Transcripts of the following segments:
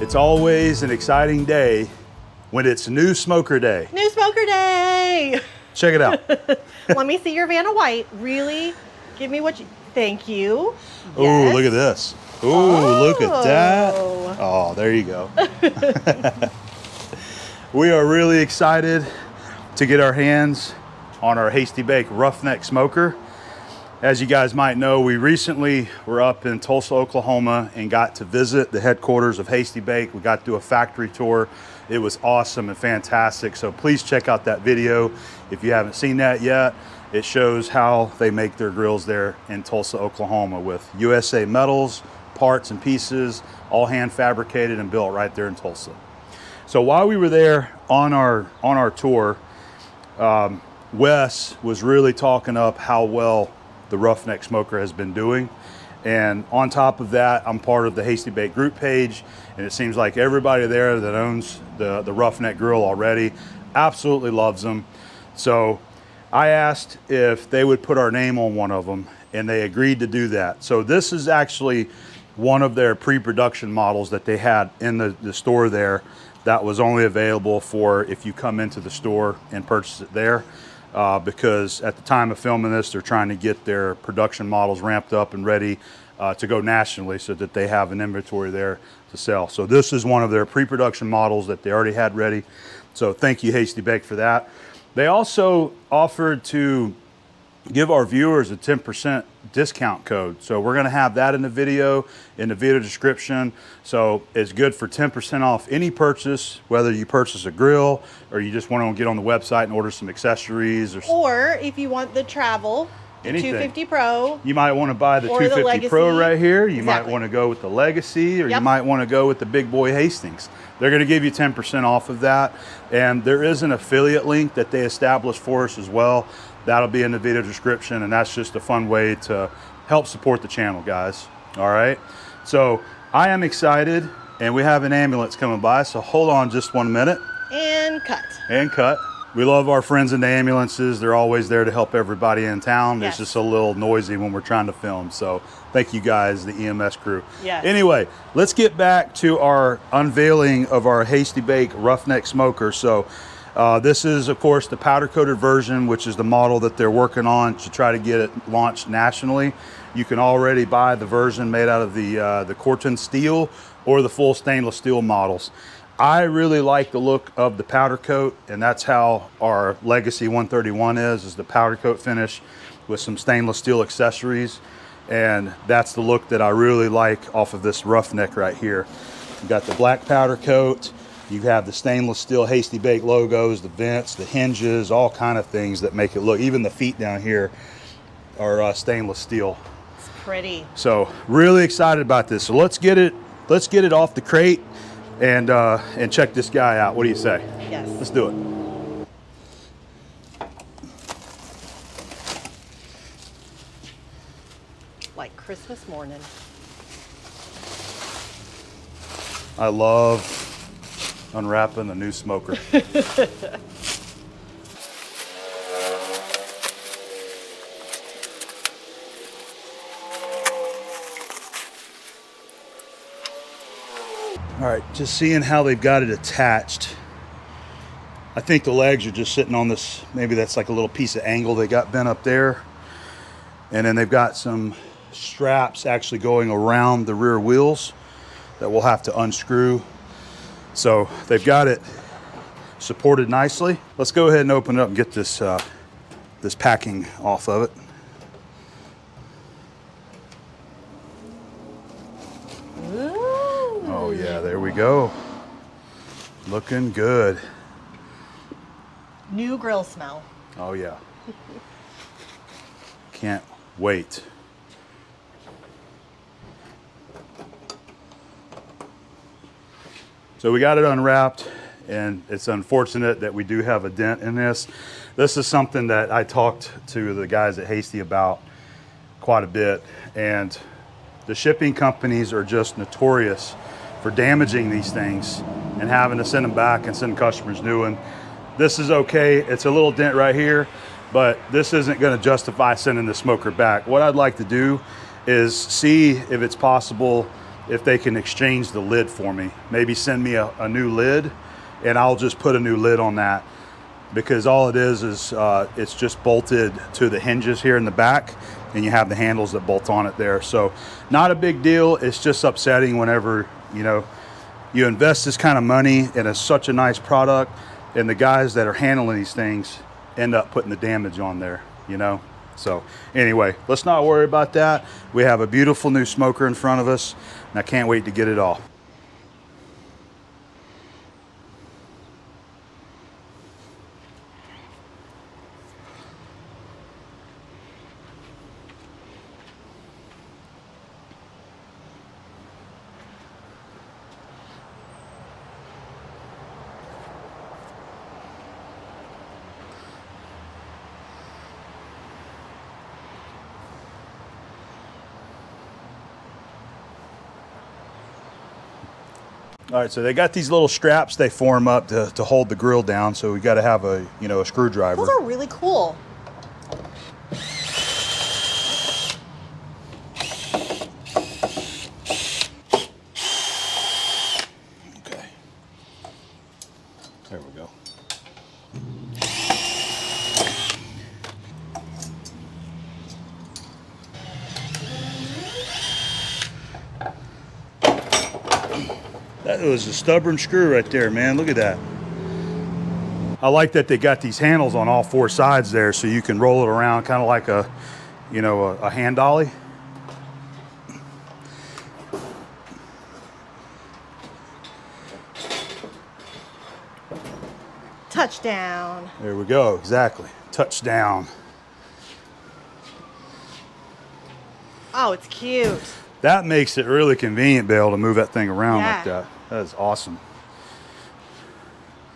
It's always an exciting day when it's New Smoker Day. New Smoker Day! Check it out. Let me see your Vanna White. Really? Give me what you... Thank you. Ooh, Yes. look at this. Ooh, look at that. Oh, there you go. We are really excited to get our hands on our Hasty-Bake Roughneck Smoker. As you guys might know, we recently were up in Tulsa, Oklahoma and got to visit the headquarters of Hasty-Bake. We got to do a factory tour. It was awesome and fantastic. So please check out that video if you haven't seen that yet. It shows how they make their grills there in Tulsa, Oklahoma with USA metals, parts and pieces, all hand fabricated and built right there in Tulsa. So while we were there on our tour, Wes was really talking up how well the Roughneck Smoker has been doing. And on top of that, I'm part of the Hasty-Bake group page, and it seems like everybody there that owns the Roughneck grill already absolutely loves them. So I asked if they would put our name on one of them, and they agreed to do that. So this is actually one of their pre-production models that they had in the store there that was only available for if you come into the store and purchase it there. Because at the time of filming this, they're trying to get their production models ramped up and ready to go nationally so that they have an inventory there to sell. So this is one of their pre-production models that they already had ready. So thank you, Hasty-Bake, for that. They also offered to give our viewers a 10% discount code. So we're gonna have that in the video description. So it's good for 10% off any purchase, whether you purchase a grill or you just wanna get on the website and order some accessories. Or if you want the travel, the anything. 250 Pro. You might wanna buy the 250 Pro right here. You might wanna go with the Legacy, or you might wanna go with the big boy Hastings. They're gonna give you 10% off of that. And there is an affiliate link that they established for us as well. That'll be in the video description, and that's just a fun way to help support the channel, guys. All right, so I am excited, and we have an ambulance coming by, so hold on just 1 minute. And cut. And cut. We love our friends in the ambulances. They're always there to help everybody in town. Yes. It's just a little noisy when we're trying to film, so thank you guys, the EMS crew. Yes. Anyway, let's get back to our unveiling of our Hasty-Bake Roughneck Smoker. So this is, of course, the powder-coated version, which is the model that they're working on to try to get it launched nationally. You can already buy the version made out of the Corten steel or the full stainless steel models. I really like the look of the powder coat, and that's how our Legacy 131 is the powder coat finish with some stainless steel accessories. And that's the look that I really like off of this Roughneck right here. You got the black powder coat. You have the stainless steel Hasty-Bake logos, the vents, the hinges, all kind of things that make it look, even the feet down here are stainless steel. It's pretty. So really excited about this. So let's get it off the crate and check this guy out. What do you say? Yes. Let's do it. Like Christmas morning. I love unwrapping a new smoker. All right, just seeing how they've got it attached. I think the legs are just sitting on this, maybe that's like a little piece of angle they got bent up there. And then they've got some straps actually going around the rear wheels that we'll have to unscrew. So they've got it supported nicely. Let's go ahead and open it up and get this, this packing off of it. Ooh. Oh yeah, there we go. Looking good. New grill smell. Oh yeah. Can't wait. So we got it unwrapped, and it's unfortunate that we do have a dent in this. This is something that I talked to the guys at Hasty about quite a bit, and the shipping companies are just notorious for damaging these things and having to send them back and send customers new ones. This is okay, it's a little dent right here, but this isn't gonna justify sending the smoker back. What I'd like to do is see if it's possible if they can exchange the lid for me. Maybe send me a new lid, and I'll just put a new lid on that, because all it is it's just bolted to the hinges here in the back, and you have the handles that bolt on it there. So not a big deal. It's just upsetting whenever, you know, you invest this kind of money in such a nice product, and the guys that are handling these things end up putting the damage on there, you know. So anyway, let's not worry about that. We have a beautiful new smoker in front of us, and I can't wait to get it all. All right, so they got these little straps they form up to hold the grill down, so we got to have a, you know, a screwdriver. Those are really cool. Okay. There we go. That was a stubborn screw right there, man. Look at that. I like that they got these handles on all four sides there, so you can roll it around kind of like a, you know, a hand dolly. Touchdown. There we go, exactly. Touchdown. Oh, it's cute. That makes it really convenient to be able to move that thing around Yeah. like that. That is awesome.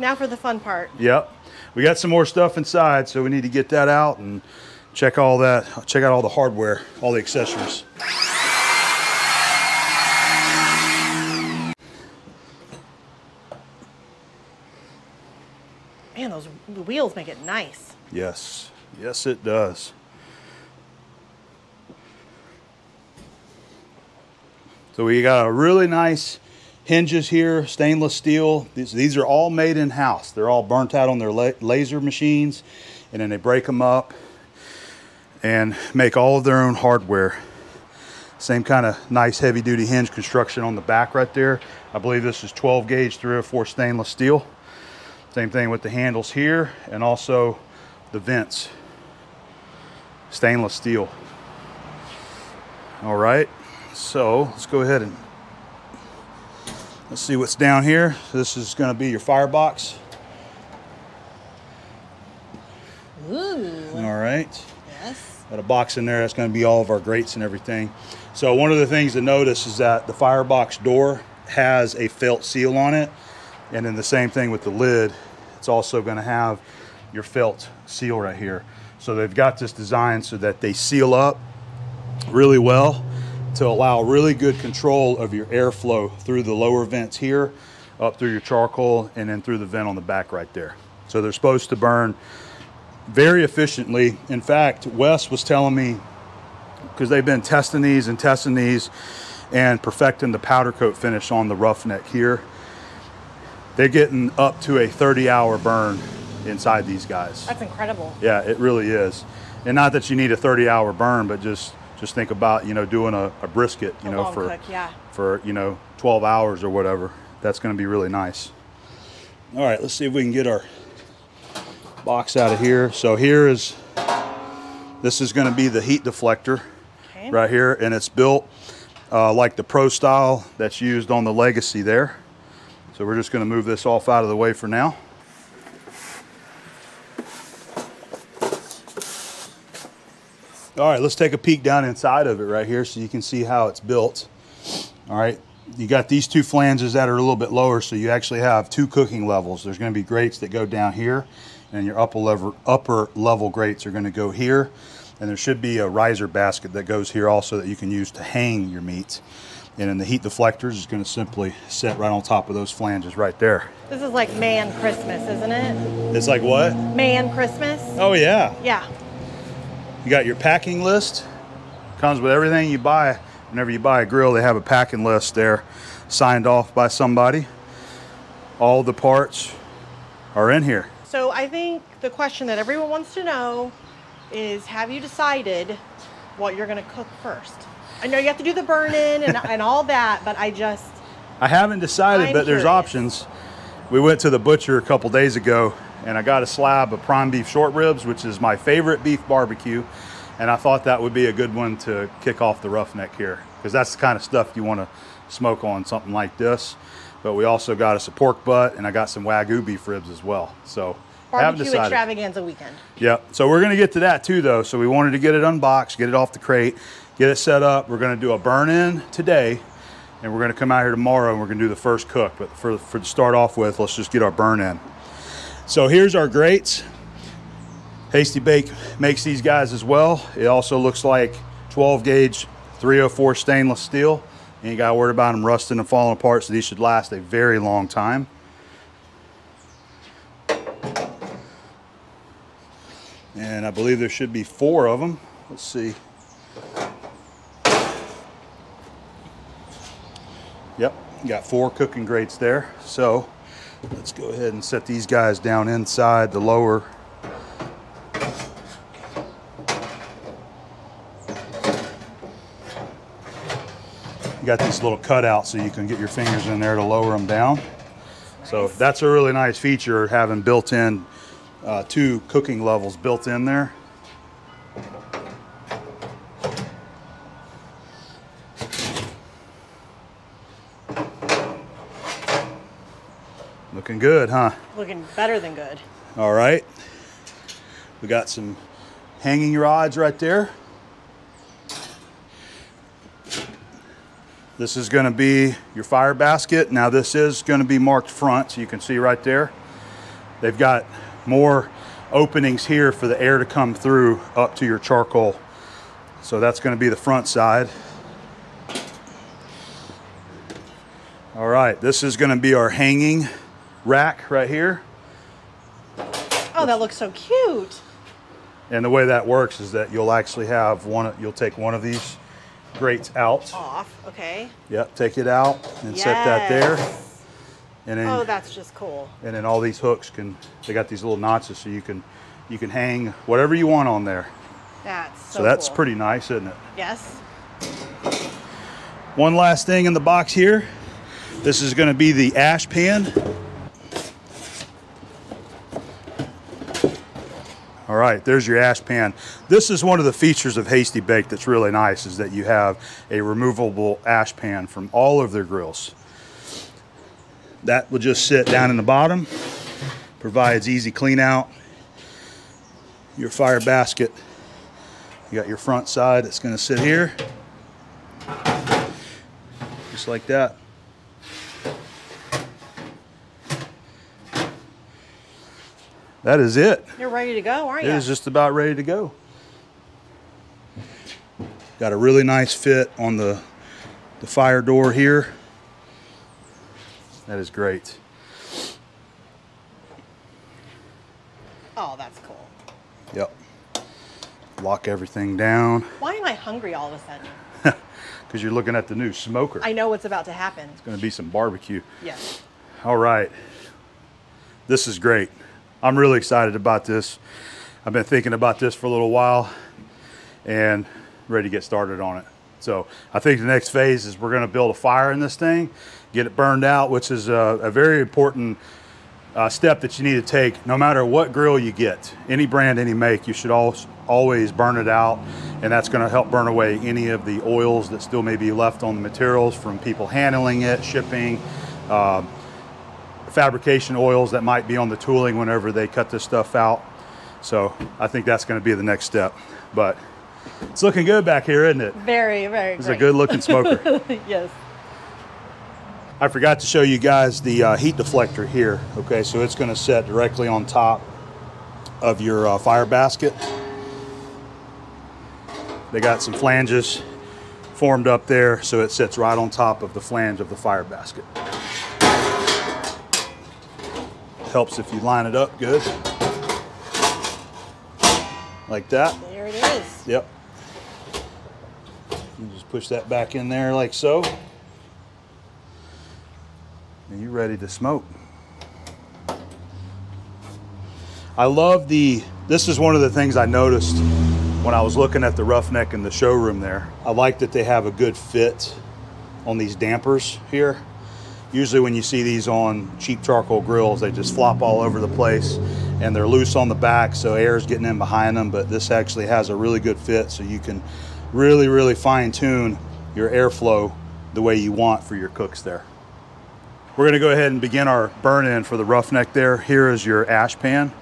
Now for the fun part. Yep. We got some more stuff inside, so we need to get that out and check all that, check out all the hardware, all the accessories. Man, those wheels make it nice. Yes. Yes, it does. So we got a really nice hinges here, stainless steel. These are all made in-house. They're all burnt out on their laser machines, and then they break them up and make all of their own hardware. Same kind of nice heavy-duty hinge construction on the back right there. I believe this is 12 gauge 304 stainless steel. Same thing with the handles here, and also the vents. Stainless steel. All right. So let's go ahead and let's see what's down here. This is going to be your firebox. Ooh. All right. Yes. Got a box in there that's going to be all of our grates and everything. So one of the things to notice is that the firebox door has a felt seal on it, and then the same thing with the lid. It's also going to have your felt seal right here. So they've got this design so that they seal up really well, to allow really good control of your airflow through the lower vents here, up through your charcoal, and then through the vent on the back right there. So they're supposed to burn very efficiently. In fact, Wes was telling me, because they've been testing these and perfecting the powder coat finish on the Roughneck here, they're getting up to a 30-hour burn inside these guys. That's incredible. Yeah, it really is. And not that you need a 30-hour burn, but just think about, you know, doing a brisket, you know, for, you know, 12 hours or whatever. That's going to be really nice. All right, let's see if we can get our box out of here. So this is going to be the heat deflector right here, and it's built like the Pro style that's used on the Legacy there. So we're just going to move this off out of the way for now. All right, let's take a peek down inside of it right here so you can see how it's built. All right, you got these two flanges that are a little bit lower, so you actually have two cooking levels. There's going to be grates that go down here, and your upper level grates are going to go here. And there should be a riser basket that goes here also that you can use to hang your meat. And then the heat deflectors is going to simply sit right on top of those flanges right there. This is like man Christmas, isn't it? It's like what? Man Christmas. Oh yeah. Yeah. You got your packing list. Comes with everything you buy Whenever you buy a grill, they have a packing list there signed off by somebody. All the parts are in here. So I think the question that everyone wants to know is, have you decided what you're going to cook first? I know you have to do the burn-in and all that, but I haven't decided, but there's options. We went to the butcher a couple days ago, and I got a slab of prime beef short ribs, which is my favorite beef barbecue, and I thought that would be a good one to kick off the roughneck here, because that's the kind of stuff you want to smoke on something like this. But we also got us a pork butt, and I got some Wagyu beef ribs as well. So barbecue extravaganza weekend. Yep. So we're going to get to that too, though. So we wanted to get it unboxed, get it off the crate, get it set up. We're going to do a burn-in today, and we're going to come out here tomorrow, and we're going to do the first cook. But for to start off with, let's just get our burn-in. So here's our grates. Hasty-Bake makes these guys as well. It also looks like 12 gauge 304 stainless steel. You ain't got to worry about them rusting and falling apart, so these should last a very long time. And I believe there should be 4 of them. Let's see. Yep, got 4 cooking grates there. So let's go ahead and set these guys down inside the lower. You got these little cutouts so you can get your fingers in there to lower them down. Nice. So that's a really nice feature, having built-in 2 cooking levels built in there. Looking good, huh? Looking better than good. All right. We got some hanging rods right there. This is going to be your fire basket. Now this is going to be marked front, so you can see right there. They've got more openings here for the air to come through up to your charcoal. So that's going to be the front side. All right, this is going to be our hanging rack right here. Oh, that looks so cute. And the way that works is that you'll actually have you'll take one of these grates out. Off, okay. Yep, take it out and set that there. And then, oh, that's just cool. And then all these hooks they got these little notches, so you can hang whatever you want on there. So that's cool. Pretty nice, isn't it? Yes. One last thing in the box here. This is going to be the ash pan. All right, there's your ash pan. This is one of the features of Hasty-Bake that's really nice, is that you have a removable ash pan from all of their grills. That will just sit down in the bottom, provides easy clean out. Your fire basket, you got your front side that's going to sit here, just like that. That is it. You're ready to go, aren't you? It is just about ready to go. Got a really nice fit on the fire door here. That is great. Oh, that's cool. Yep. Lock everything down. Why am I hungry all of a sudden? Because you're looking at the new smoker. I know what's about to happen. It's going to be some barbecue. Yes. All right. This is great. I'm really excited about this. I've been thinking about this for a little while and ready to get started on it. So I think the next phase is we're going to build a fire in this thing, get it burned out, which is a very important step that you need to take no matter what grill you get. Any brand, any make, you should always burn it out, and that's going to help burn away any of the oils that still may be left on the materials from people handling it, shipping, fabrication oils that might be on the tooling whenever they cut this stuff out. So I think that's going to be the next step. But it's looking good back here, isn't it? Very, very It's a good looking smoker. Yes. I forgot to show you guys the heat deflector here. Okay, so it's going to set directly on top of your fire basket. They got some flanges formed up there, so it sits right on top of the flange of the fire basket. Helps if you line it up good, like that. There it is. Yep. You just push that back in there like so. And you're ready to smoke. I love this is one of the things I noticed when I was looking at the Roughneck in the showroom there. I like that they have a good fit on these dampers here. Usually when you see these on cheap charcoal grills, they just flop all over the place and they're loose on the back, so air's getting in behind them, but this actually has a really good fit, so you can really fine tune your airflow the way you want for your cooks there. We're gonna go ahead and begin our burn-in for the Roughneck there. Here is your ash pan.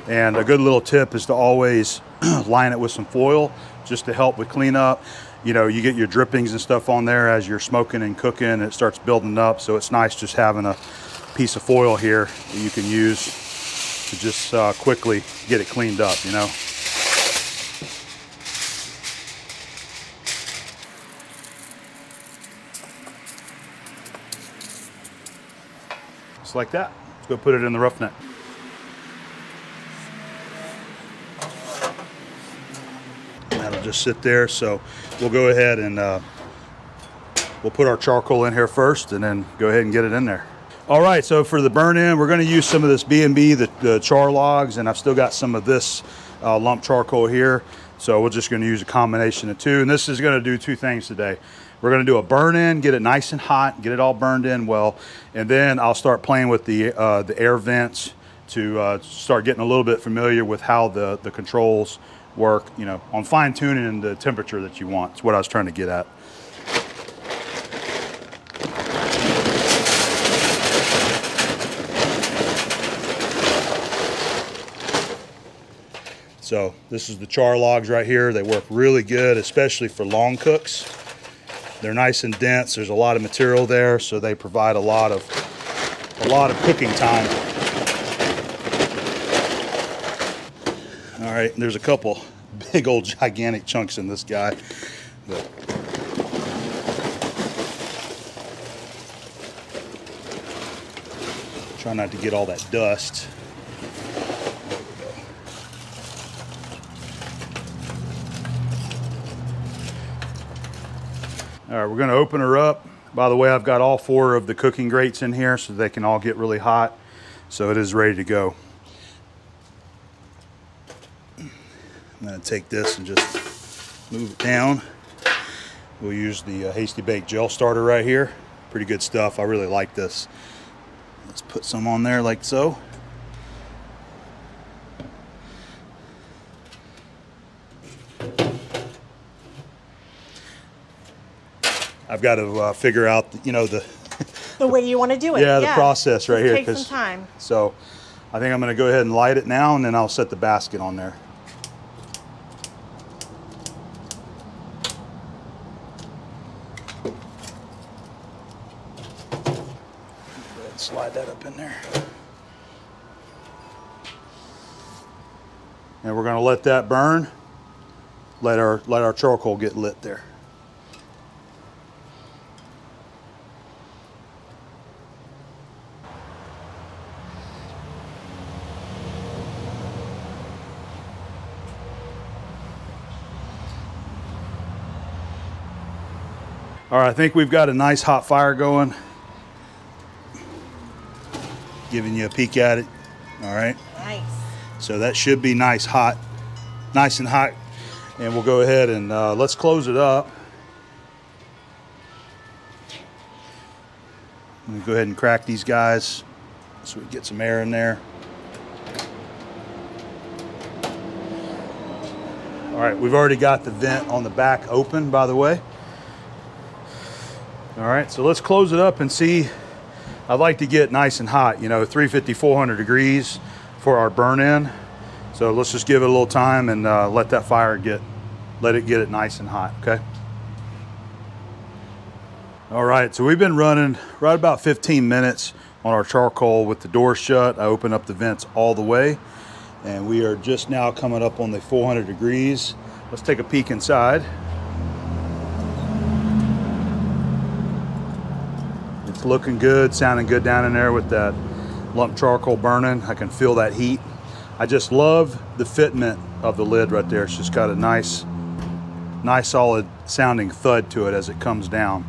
And a good little tip is to always line it with some foil just to help with cleanup. You know, you get your drippings and stuff on there as you're smoking and cooking, and it starts building up. So it's nice just having a piece of foil here that you can use to just quickly get it cleaned up, you know. Just like that. Let's go put it in the Roughneck. That'll just sit there, so we'll go ahead and we'll put our charcoal in here first and then go ahead and get it in there. All right, so for the burn-in, we're going to use some of this B&B, the char logs, and I've still got some of this lump charcoal here, so we're just going to use a combination of two, and this is going to do two things today. We're going to do a burn-in, get it nice and hot, get it all burned in well, and then I'll start playing with the air vents to start getting a little bit familiar with how the controls work, you know, on fine-tuning the temperature that you want. It's what I was trying to get at. So this is the char logs right here. They work really good, especially for long cooks. They're nice and dense. There's a lot of material there, so they provide a lot of cooking time. All right, there's a couple big old gigantic chunks in this guy. But try not to get all that dust. There we go. All right, we're going to open her up. By the way, I've got all 4 of the cooking grates in here so they can all get really hot. So it is ready to go. I'm going to take this and just move it down. We'll use the Hasty-Bake gel starter right here. Pretty good stuff. I really like this. Let's put some on there like so. I've got to figure out, you know, the way you want to do it. Yeah, the process right here. Take some time. So I think I'm going to go ahead and light it now, and then I'll set the basket on there. Slide that up in there. And we're going to let that burn. Let our charcoal get lit there. All right, I think we've got a nice hot fire going. Giving you a peek at it. All right. Nice. So that should be nice and hot. And we'll go ahead and let's close it up. I'm gonna go ahead and crack these guys so we get some air in there. All right, we've already got the vent on the back open, by the way. All right, so let's close it up and see. I'd like to get nice and hot, you know, 350, 400 degrees for our burn-in. So let's just give it a little time and let that fire let it get nice and hot, okay? All right, so we've been running right about 15 minutes on our charcoal with the door shut. I opened up the vents all the way, and we are just now coming up on the 400 degrees. Let's take a peek inside. Looking good, sounding good down in there with that lump charcoal burning. I can feel that heat. I just love the fitment of the lid right there. It's just got a nice nice solid sounding thud to it as it comes down.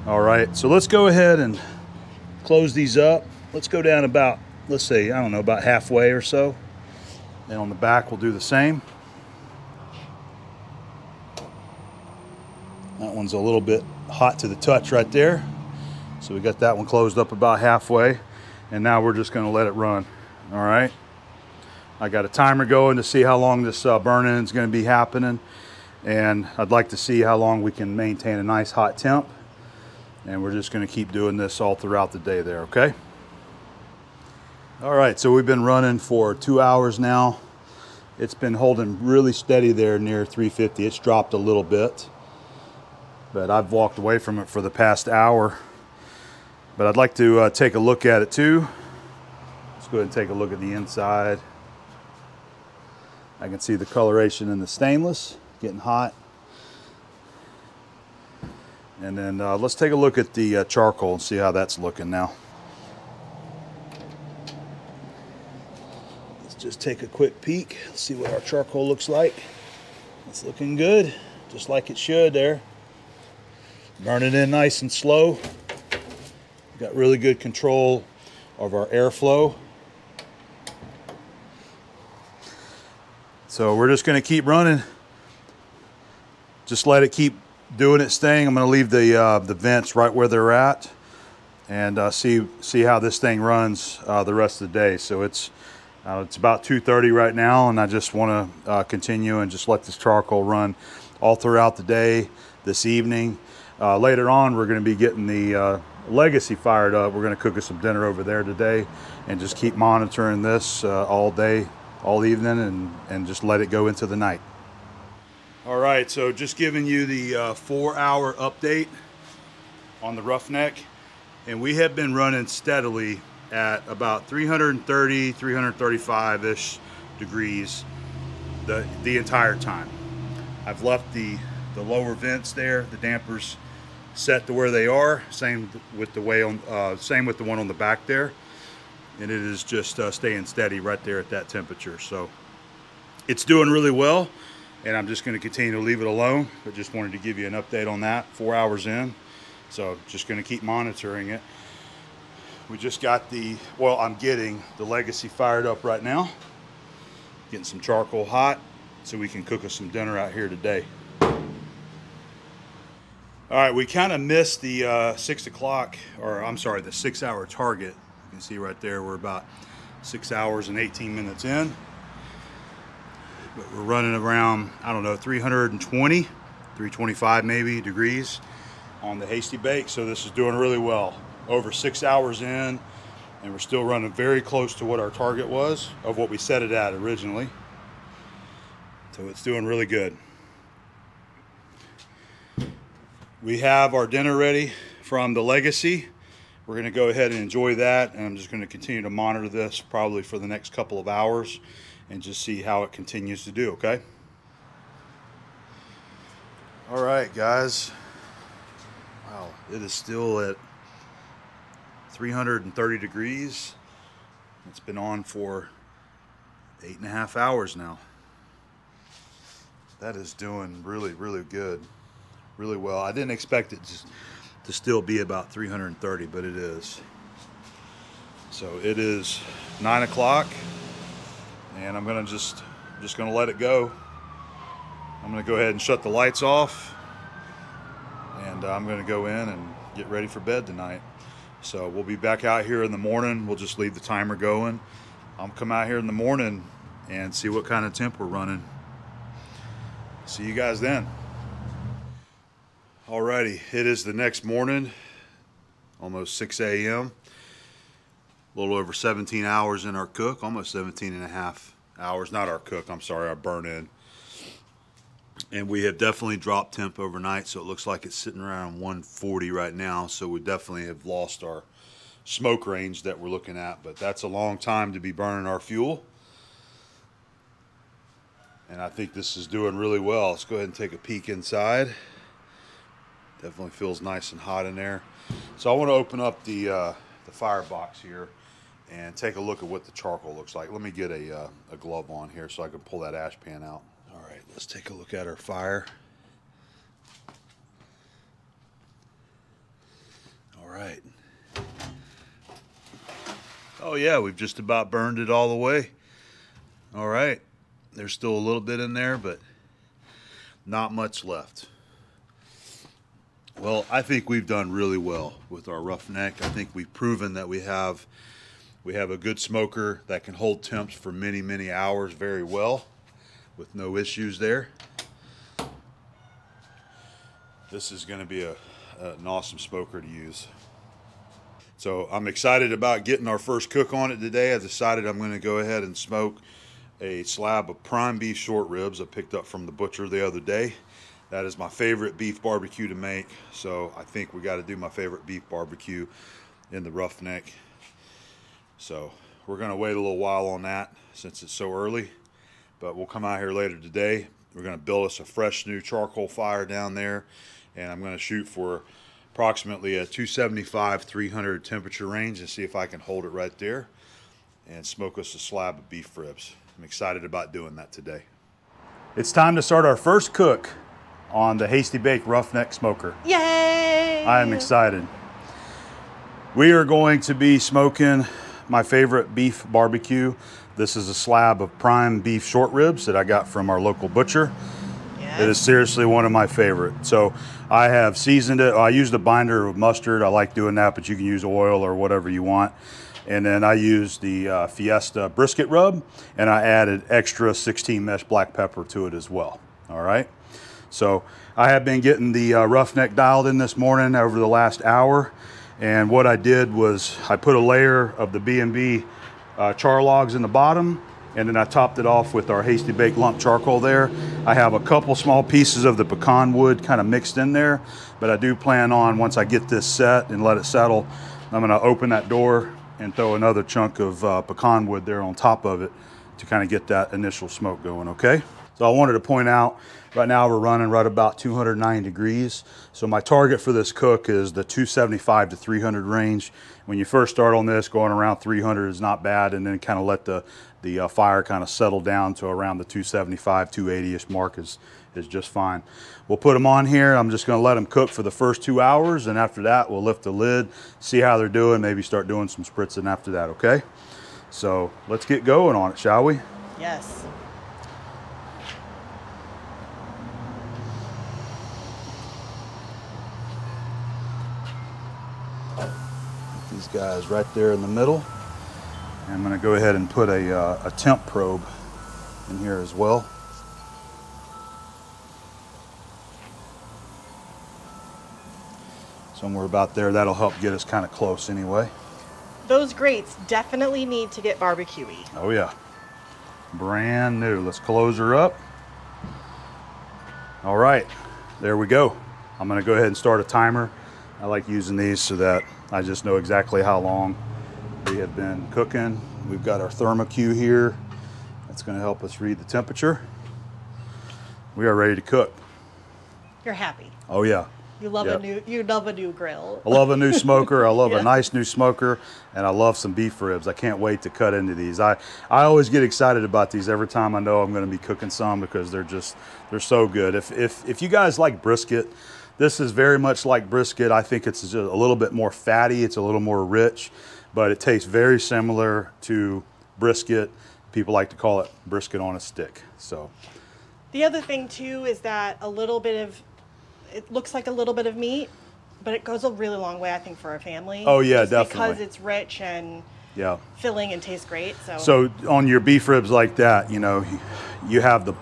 All right, so let's go ahead and close these up. Let's go down about, let's say, I don't know, about halfway or so. And on the back, we'll do the same. That one's a little bit hot to the touch right there. So we got that one closed up about halfway. And now we're just gonna let it run, all right? I got a timer going to see how long this burn-in is gonna be happening. And I'd like to see how long we can maintain a nice hot temp. And we're just gonna keep doing this all throughout the day there, okay? All right, so we've been running for 2 hours now. It's been holding really steady there near 350. It's dropped a little bit, but I've walked away from it for the past hour. But I'd like to take a look at it too. Let's go ahead and take a look at the inside. I can see the coloration in the stainless getting hot. And then let's take a look at the charcoal and see how that's looking now. Let's just take a quick peek, see what our charcoal looks like. It's looking good, just like it should there. Burning in nice and slow. Got really good control of our airflow. So we're just going to keep running. Just let it keep doing its thing. I'm going to leave the vents right where they're at, and see how this thing runs the rest of the day. So it's about 2:30 right now, and I just want to continue and just let this charcoal run all throughout the day, this evening. Later on, we're going to be getting the Legacy fired up. We're going to cook us some dinner over there today, and just keep monitoring this all day, all evening, and just let it go into the night. All right, so just giving you the 4-hour update on the Roughneck, and we have been running steadily at about 330, 335-ish degrees the entire time. I've left the lower vents there, the dampers set to where they are. Same with the one on the back there, and it is just staying steady right there at that temperature. So it's doing really well, and I'm just going to continue to leave it alone. But just wanted to give you an update on that 4 hours in. So just going to keep monitoring it. We just got I'm getting the Legacy fired up right now, getting some charcoal hot so we can cook us some dinner out here today. All right, we kind of missed the 6 o'clock, or I'm sorry, the 6 hour target. You can see right there, we're about 6 hours and 18 minutes in. But we're running around, I don't know, 320, 325 maybe degrees on the Hasty-Bake. So this is doing really well. Over 6 hours in, and we're still running very close to what our target was of what we set it at originally. So it's doing really good. We have our dinner ready from the Legacy. We're going to go ahead and enjoy that, and I'm just going to continue to monitor this probably for the next couple of hours and just see how it continues to do, okay? All right, guys. Wow, it is still at 330 degrees. It's been on for 8.5 hours now. That is doing really, really good. Really well. I didn't expect it to still be about 330, but it is. So it is 9 o'clock, and I'm gonna just gonna let it go. I'm gonna go ahead and shut the lights off, and I'm gonna go in and get ready for bed tonight. So we'll be back out here in the morning. We'll just leave the timer going. I'll come out here in the morning and see what kind of temp we're running. See you guys then. Alrighty, it is the next morning, almost 6 a.m. A little over 17 hours in our cook, almost 17 and a half hours. Not our cook, I'm sorry, our burn-in. And we have definitely dropped temp overnight, so it looks like it's sitting around 140 right now. So we definitely have lost our smoke range that we're looking at, but that's a long time to be burning our fuel. And I think this is doing really well. Let's go ahead and take a peek inside. Definitely feels nice and hot in there. So I want to open up the firebox here and take a look at what the charcoal looks like. Let me get a glove on here so I can pull that ash pan out. All right, let's take a look at our fire. Oh yeah, we've just about burned it all the way. All right, there's still a little bit in there, but not much left. Well, I think we've done really well with our Roughneck. I think we've proven that we have a good smoker that can hold temps for many, many hours very well with no issues there. This is going to be an awesome smoker to use. So I'm excited about getting our first cook on it today. I decided I'm going to go ahead and smoke a slab of prime beef short ribs I picked up from the butcher the other day. That is my favorite beef barbecue to make, so I think we got to do my favorite beef barbecue in the Roughneck. So we're going to wait a little while on that since it's so early, but we'll come out here later today. We're going to build us a fresh new charcoal fire down there, and I'm going to shoot for approximately a 275, 300 temperature range and see if I can hold it right there and smoke us a slab of beef ribs. I'm excited about doing that today. It's time to start our first cook on the Hasty-Bake Roughneck Smoker. Yay! I am excited. We are going to be smoking my favorite beef barbecue. This is a slab of prime beef short ribs that I got from our local butcher. Yes. It is seriously one of my favorite. So I have seasoned it. I used a binder of mustard. I like doing that, but you can use oil or whatever you want. And then I used the Fiesta brisket rub, and I added extra 16 mesh black pepper to it as well. All right. So I have been getting the Roughneck dialed in this morning over the last hour. And what I did was I put a layer of the B&B char logs in the bottom, and then I topped it off with our Hasty-Bake lump charcoal there. I have a couple small pieces of the pecan wood kind of mixed in there, but I do plan on, once I get this set and let it settle, I'm gonna open that door and throw another chunk of pecan wood there on top of it to kind of get that initial smoke going, okay? So I wanted to point out, right now we're running right about 209 degrees. So my target for this cook is the 275 to 300 range. When you first start on this, going around 300 is not bad, and then kind of let the fire kind of settle down to around the 275, 280-ish mark is just fine. We'll put them on here. I'm just gonna let them cook for the first 2 hours, and after that, we'll lift the lid, see how they're doing, maybe start doing some spritzing after that, okay? So let's get going on it, shall we? Yes. These guys right there in the middle. And I'm going to go ahead and put a temp probe in here as well. Somewhere about there, that'll help get us kind of close anyway. Those grates definitely need to get barbecue-y. Oh yeah, brand new. Let's close her up. All right, there we go. I'm going to go ahead and start a timer. I like using these so that I just know exactly how long we have been cooking. We've got our thermocue here. That's going to help us read the temperature. We are ready to cook. You're happy. Oh yeah. You love Yep. you love a new grill. I love a new smoker. I love Yeah. a nice new smoker, and I love some beef ribs. I can't wait to cut into these. I always get excited about these every time I know I'm going to be cooking some because they're so good. If you guys like brisket, this is very much like brisket. I think it's just a little bit more fatty. It's a little more rich, but it tastes very similar to brisket. People like to call it brisket on a stick. So The other thing too is that it looks like a little bit of meat, but it goes a really long way, I think, for a family. Oh yeah, just definitely. because it's rich and yeah, filling and tastes great. So on your beef ribs like that, you know, you have the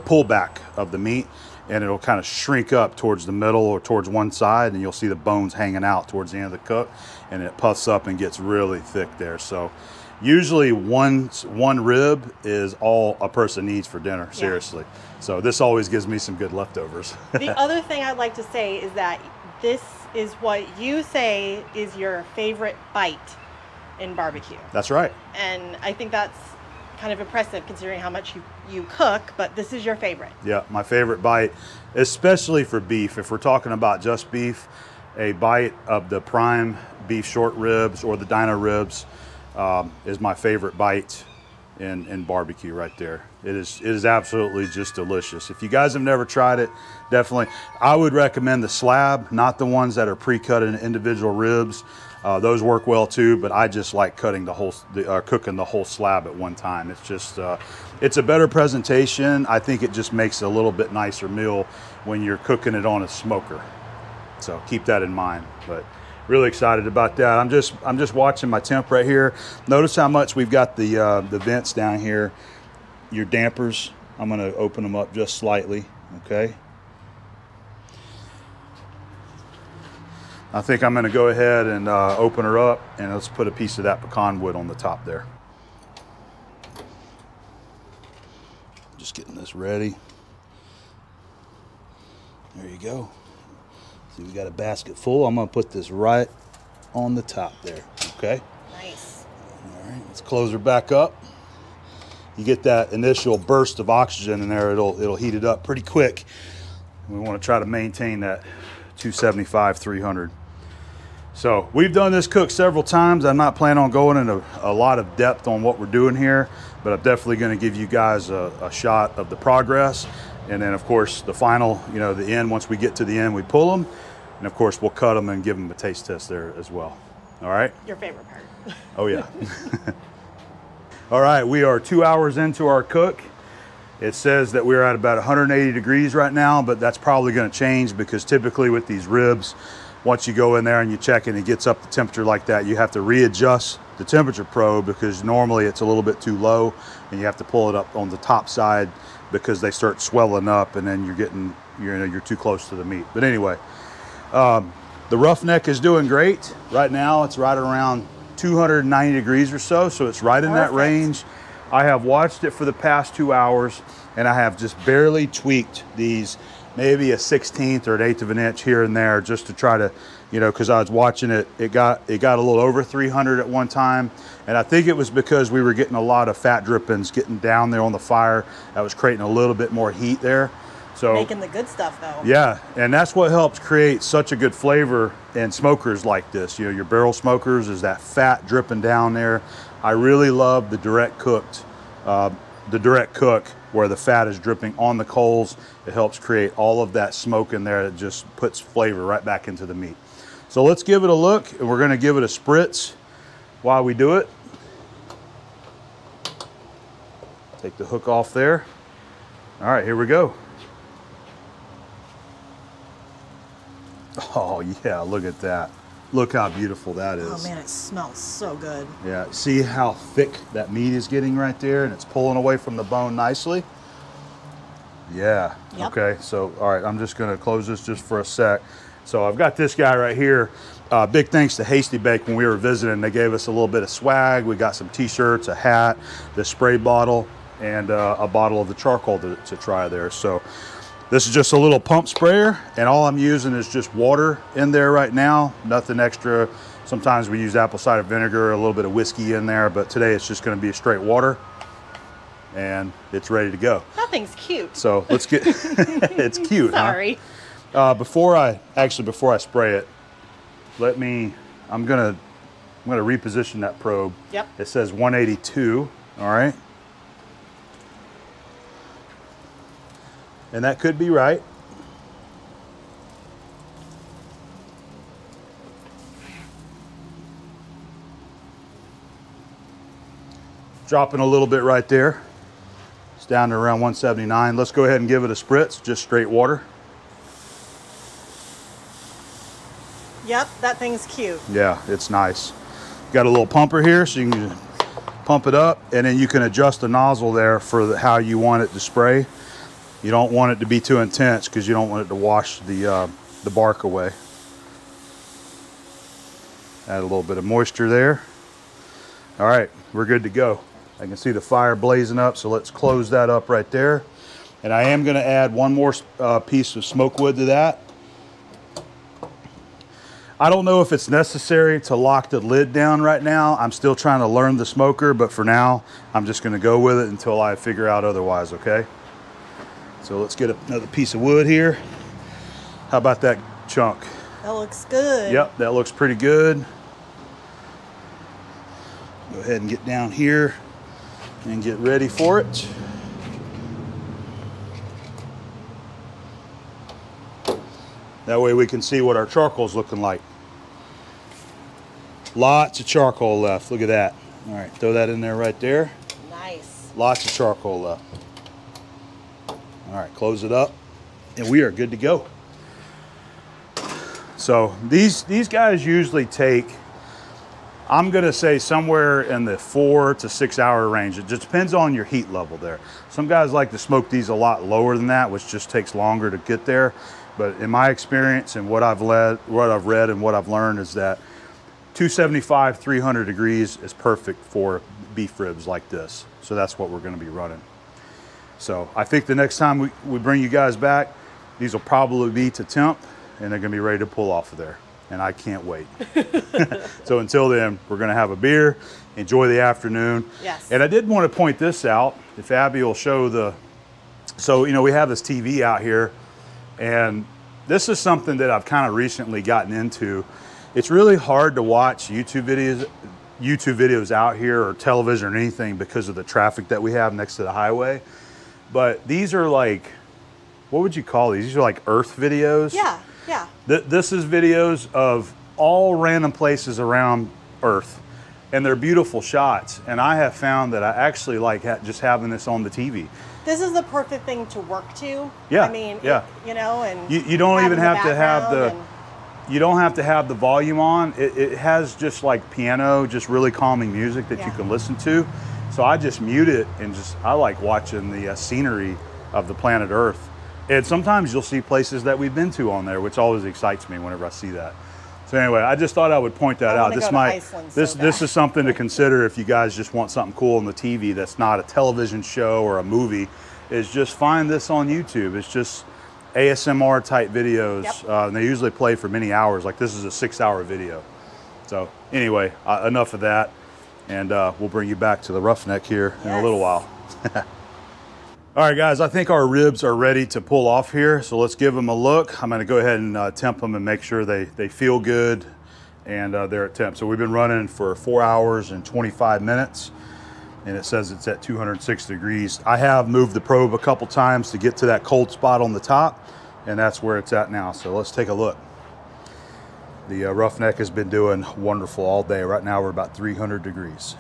pullback of the meat, and it'll kind of shrink up towards the middle or towards one side, and you'll see the bones hanging out towards the end of the cook, and it puffs up and gets really thick there. So usually one rib is all a person needs for dinner, seriously. Yeah. So this always gives me some good leftovers. The other thing I'd like to say is that this is what you say is your favorite bite in barbecue. That's right. And I think that's kind of impressive considering how much you cook, but this is your favorite. Yeah, my favorite bite, especially for beef. If we're talking about just beef, a bite of the prime beef short ribs or the dino ribs is my favorite bite in barbecue right there. It is absolutely just delicious. If you guys have never tried it, definitely. I would recommend the slab, not the ones that are pre-cut in individual ribs. Those work well too, but I just like cutting the whole, cooking the whole slab at one time. It's just, it's a better presentation. I think it just makes a little bit nicer meal when you're cooking it on a smoker. So keep that in mind. But really excited about that. I'm just watching my temp right here. Notice how much we've got the vents down here. Your dampers, I'm gonna open them up just slightly, okay? I think I'm gonna go ahead and open her up, and let's put a piece of that pecan wood on the top there. Just getting this ready. There you go. See, we got a basket full. I'm gonna put this right on the top there, okay? Nice. All right, let's close her back up. You get that initial burst of oxygen in there, it'll heat it up pretty quick. We wanna try to maintain that 275, 300. So we've done this cook several times. I'm not planning on going into a lot of depth on what we're doing here, but I'm definitely gonna give you guys a shot of the progress. And then of course the final, you know, the end, once we get to the end, we pull them. And of course we'll cut them and give them a taste test there as well. All right? Your favorite part. Oh yeah. All right, we are 2 hours into our cook. It says that we're at about 180 degrees right now, but that's probably gonna change because typically with these ribs, once you go in there and you check and it gets up the temperature like that, you have to readjust the temperature probe because normally it's a little bit too low and you have to pull it up on the top side because they start swelling up and then you're too close to the meat. But anyway, the Roughneck is doing great. Right now it's right around 290 degrees or so, so it's right in that range. I have watched it for the past 2 hours and I have just barely tweaked these, maybe a 1/16 or an 1/8 of an inch here and there just to try to, you know, because I was watching it, it got a little over 300 at one time. And I think it was because we were getting a lot of fat drippings getting down there on the fire. That was creating a little bit more heat there. So making the good stuff though. Yeah, and that's what helps create such a good flavor in smokers like this. You know, your barrel smokers is that fat dripping down there. I really love the direct cook where the fat is dripping on the coals. It helps create all of that smoke in there. That just puts flavor right back into the meat. So let's give it a look, and we're gonna give it a spritz while we do it. Take the hook off there. All right, here we go. Oh yeah, look at that. Look how beautiful that is. Oh man, it smells so good. Yeah, see how thick that meat is getting right there, and it's pulling away from the bone nicely. Yeah, yep. Okay, so all right, I'm just gonna close this just for a sec. So I've got this guy right here. Big thanks to Hasty-Bake when we were visiting. They gave us a little bit of swag. We got some t-shirts, a hat, the spray bottle, and a bottle of the charcoal to try there. So this is just a little pump sprayer, and all I'm using is just water in there right now, nothing extra. Sometimes we use apple cider vinegar, a little bit of whiskey in there, but today it's just gonna be a straight water, and it's ready to go. That thing's cute. So let's get, it's cute, Sorry. Huh? Before I spray it, I'm gonna reposition that probe. Yep. It says 182, all right? And that could be right. Dropping a little bit right there. It's down to around 179. Let's go ahead and give it a spritz, just straight water. Yep, that thing's cute. Yeah, it's nice. Got a little pumper here, so you can pump it up, and then you can adjust the nozzle there for how you want it to spray. You don't want it to be too intense because you don't want it to wash the bark away. Add a little bit of moisture there. All right, we're good to go. I can see the fire blazing up, so let's close that up right there. And I am gonna add one more piece of smoke wood to that. I don't know if it's necessary to lock the lid down right now. I'm still trying to learn the smoker, but for now, I'm just gonna go with it until I figure out otherwise, okay? So let's get another piece of wood here. How about that chunk? That looks good. Yep, that looks pretty good. Go ahead and get down here. and get ready for it. That way we can see what our charcoal's looking like. Lots of charcoal left. Look at that. All right, throw that in there right there. Nice. Lots of charcoal left. All right, close it up, and we are good to go. So these guys usually take, I'm gonna say somewhere in the 4 to 6 hour range. It just depends on your heat level there. Some guys like to smoke these a lot lower than that, which just takes longer to get there. But in my experience and what I've read and what I've learned is that 275, 300 degrees is perfect for beef ribs like this. So that's what we're gonna be running. So I think the next time we bring you guys back, these will probably be to temp and they're gonna be ready to pull off of there. And I can't wait. So until then, we're gonna have a beer, enjoy the afternoon. Yes. And I did want to point this out, if Abby will show the, so you know, we have this TV out here, and this is something that I've kind of recently gotten into. It's really hard to watch YouTube videos out here or television or anything because of the traffic that we have next to the highway. But these are like, what would you call these? These are like Earth videos. Yeah, yeah. This is videos of all random places around Earth, and they're beautiful shots. And I have found that I actually like just having this on the TV. This is the perfect thing to work to. Yeah, I mean, yeah. you know, and you don't even have to have the, and you don't have to have the volume on. It has just like piano, just really calming music that you can listen to. So I just mute it and I like watching the scenery of the planet Earth. And sometimes you'll see places that we've been to on there, which always excites me whenever I see that. So anyway, I just thought I would point that out. This is something to consider if you guys just want something cool on the TV that's not a television show or a movie, is just find this on YouTube. It's just ASMR type videos. Yep. And they usually play for many hours. Like this is a 6-hour video. So anyway, enough of that. And we'll bring you back to the Roughneck here in a little while. All right, guys, I think our ribs are ready to pull off here. So let's give them a look. I'm gonna go ahead and temp them and make sure they feel good and they're at temp. So we've been running for 4 hours and 25 minutes and it says it's at 206 degrees. I have moved the probe a couple times to get to that cold spot on the top, and that's where it's at now. So let's take a look. The Roughneck has been doing wonderful all day. Right now we're about 300 degrees.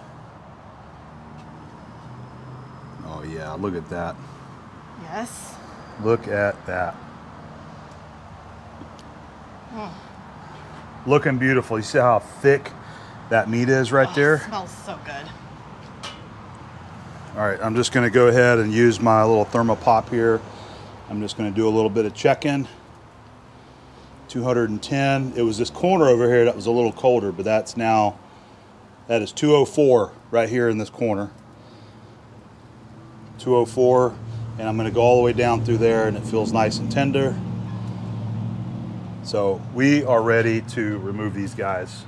Oh yeah, look at that. yes. Look at that. Looking beautiful. You see how thick that meat is right there? It smells so good. All right, I'm just gonna go ahead and use my little thermopop here. I'm just gonna do a little bit of check-in. 210. It was this corner over here that was a little colder, but that is 204 right here in this corner. 204, and I'm gonna go all the way down through there, and it feels nice and tender. So we are ready to remove these guys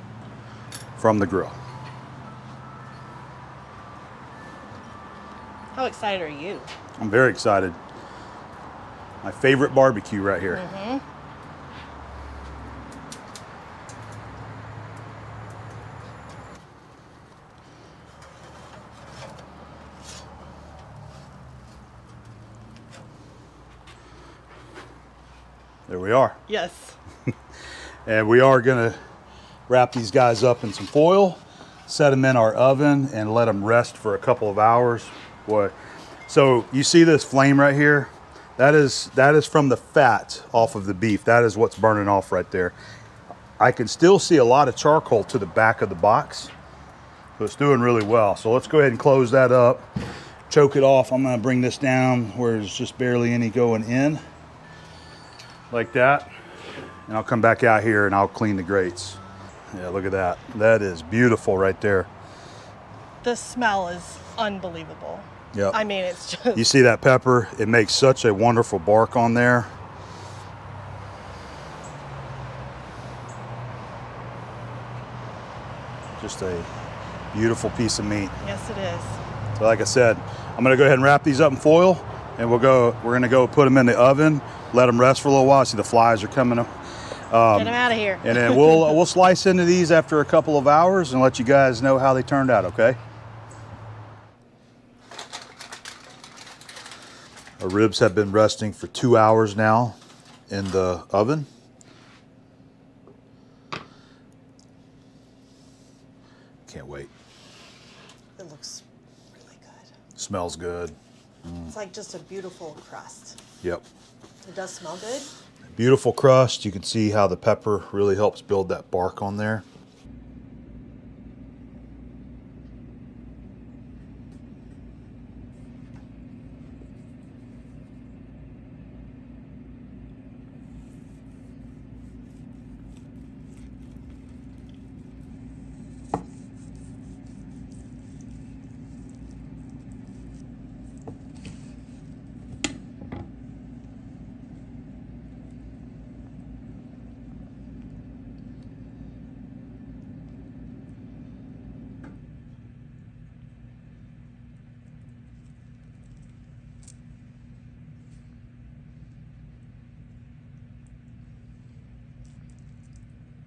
from the grill. How excited are you? I'm very excited. My favorite barbecue right here. Mm-hmm. There we are. Yes. And we are gonna wrap these guys up in some foil, set them in our oven, and let them rest for a couple of hours. Boy, so you see this flame right here? That is from the fat off of the beef. That is what's burning off right there. I can still see a lot of charcoal to the back of the box, so it's doing really well. So let's go ahead and close that up, choke it off. I'm gonna bring this down where there's just barely any going in, like that. And I'll come back out here and I'll clean the grates. Yeah, look at that. That is beautiful right there. The smell is unbelievable. Yeah. I mean, it's just... You see that pepper? It makes such a wonderful bark on there. Just a beautiful piece of meat. Yes, it is. So like I said, I'm gonna go ahead and wrap these up in foil, and we're gonna go put them in the oven, let them rest for a little while. See the flies are coming up. Get them out of here. And then we'll slice into these after a couple of hours and let you guys know how they turned out, okay? Our ribs have been resting for 2 hours now in the oven. Can't wait. It looks really good. Smells good. It's like just a beautiful crust. Yep. It does smell good. Beautiful crust. You can see how the pepper really helps build that bark on there.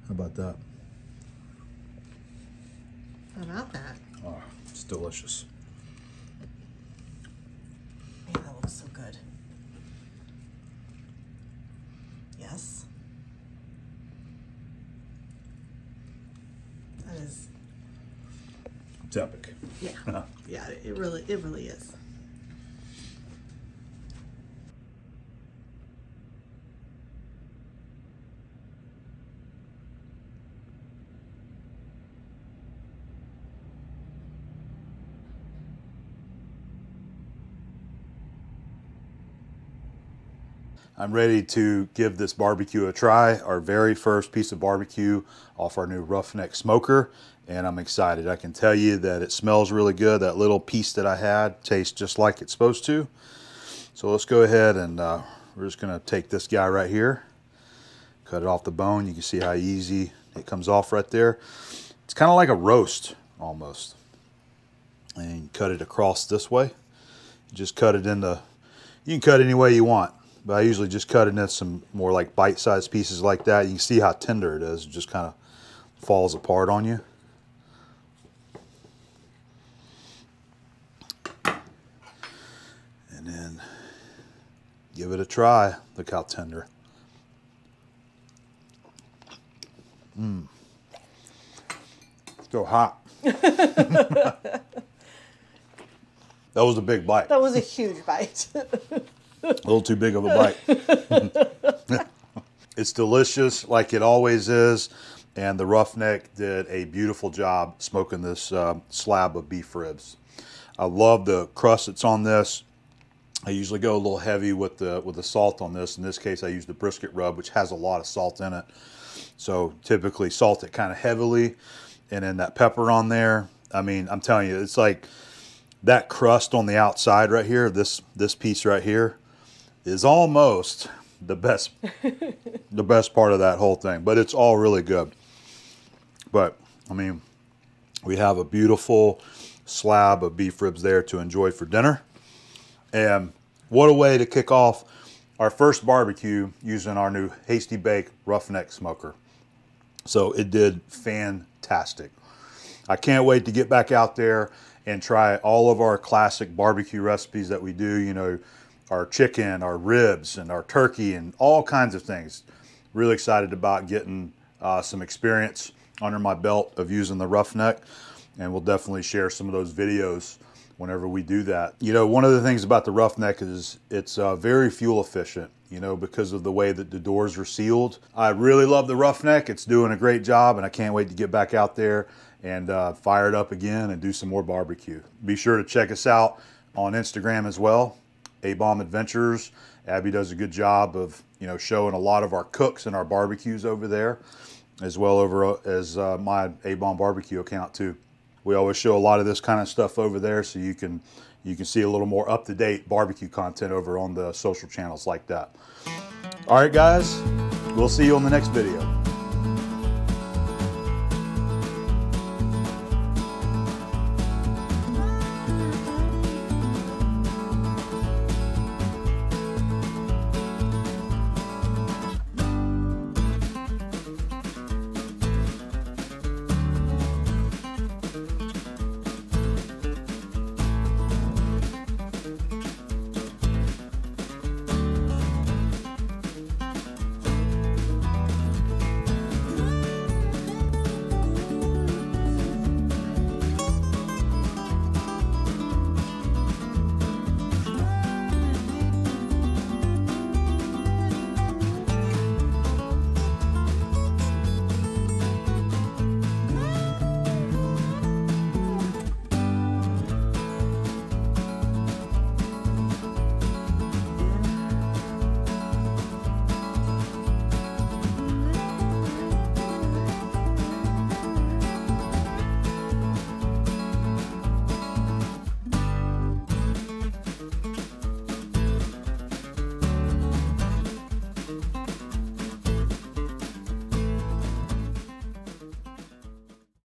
How about that? How about that? Oh, it's delicious. Man, that looks so good. Yes. That is. It's epic. Yeah. Yeah, it really is. I'm ready to give this barbecue a try, our very first piece of barbecue off our new Roughneck Smoker, and I'm excited. I can tell you that it smells really good. That little piece that I had tastes just like it's supposed to. So let's go ahead and we're just gonna take this guy right here, cut it off the bone. You can see how easy it comes off right there. It's kind of like a roast almost. And you cut it across this way. Just cut it into, you can cut any way you want. But I usually just cut it into some more like bite-sized pieces like that. You can see how tender it is. It just kind of falls apart on you. And then give it a try. Look how tender. Still hot. That was a big bite. That was a huge bite. A little too big of a bite. It's delicious like it always is, and the Roughneck did a beautiful job smoking this slab of beef ribs. I love the crust that's on this. I usually go a little heavy with the salt on this. In this case, I use the brisket rub, which has a lot of salt in it. So typically salt it kind of heavily, and then that pepper on there. I mean, I'm telling you, it's like that crust on the outside right here, this piece right here, is almost the best part of that whole thing, but it's all really good. But I mean, we have a beautiful slab of beef ribs there to enjoy for dinner, and what a way to kick off our first barbecue using our new Hasty-Bake Roughneck Smoker. So it did fantastic. I can't wait to get back out there and try all of our classic barbecue recipes that we do, you know, our chicken, our ribs, and our turkey, and all kinds of things. Really excited about getting some experience under my belt of using the Roughneck, and we'll definitely share some of those videos whenever we do that. You know, one of the things about the Roughneck is it's very fuel efficient, you know, because of the way that the doors are sealed. I really love the Roughneck. It's doing a great job, and I can't wait to get back out there and fire it up again and do some more barbecue. Be sure to check us out on Instagram as well, A-Bomb Adventures. Abby does a good job of, you know, showing a lot of our cooks and our barbecues over there, as well over as my A-Bomb Barbecue account too. We always show a lot of this kind of stuff over there, so you can see a little more up-to-date barbecue content over on the social channels like that. All right, guys, we'll see you on the next video.